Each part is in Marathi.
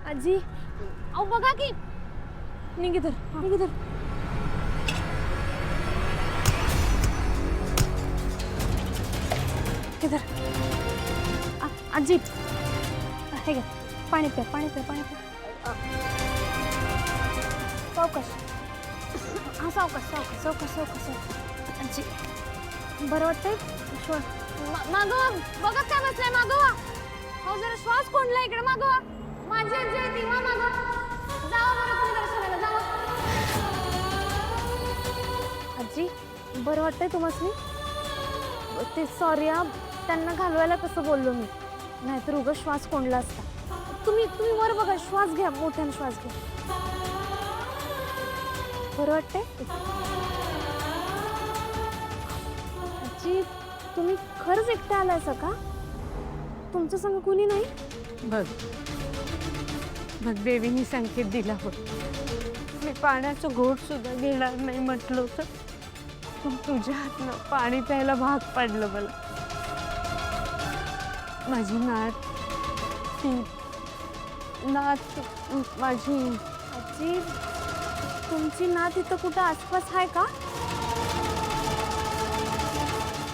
आजी अहो बघा की निघ इधर निघ इधर इधर आजी हे घ्या पाणी प्या पाणी प्या पाणी प्या सावकाश हा सावकाश सावकाश सावकाश सावकाश आजी बरं वाटतंय श्वास मागवा बघा काय बसलाय मागवा हो जरा श्वास कोंडला इकडे मागवा माझी आजी आहे ती मागवा जावा बरं तुम्ही दर्शनाला जावा आजी बरं वाटतंय तुम्हाला ते सॉरी त्यांना घालवायला कसं बोललो मी नाहीतर उगाच श्वास कोंडला असता तुम्ही वर बघा श्वास घ्या मोठ्याने श्वास घ्या बरं वाटतंय आजी तुम्ही खरंच एकटे आलायसा का तुमच्या संग कुणी नाही बघ बघ देवीने संकेत दिला हो मी पाण्याचं घोट सुद्धा घेणार नाही म्हटलं होतं पण तुझ्या हातनं पाणी प्यायला भाग पडलं मला माझी नात ती नात माझी आजी तुमची नात इथं कुठं आसपास आहे का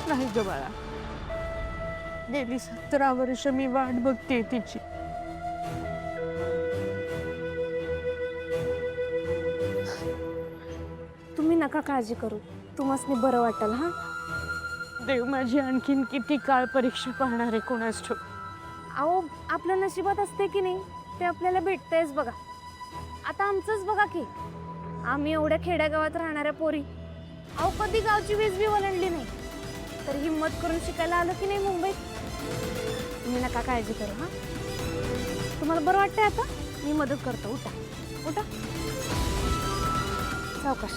नाही ग बाळा गेली 17 वर्ष मी वाट बघते तिची तुम्ही नका काळजी करू तुम्हाला बरं वाटेल हा देव माझी आणखीन किती काळ परीक्षा पाहणार आहे कोणास ठाऊक अहो आपल्या नशिबात असते की नाही ते आपल्याला भेटतंयच बघा आता आमचंच बघा की आम्ही एवढ्या खेड्यागावात राहणाऱ्या पोरी अहो कधी गावची वीज बी ओलांडली नाही तर हिम्मत करून शिकायला आलं की नाही मुंबईत तुम्ही नका काळजी करू हा तुम्हाला बरं वाटतंय आता मी मदत करतो उठा उठा सावकाश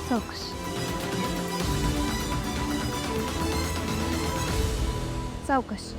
सावकाश सावकाश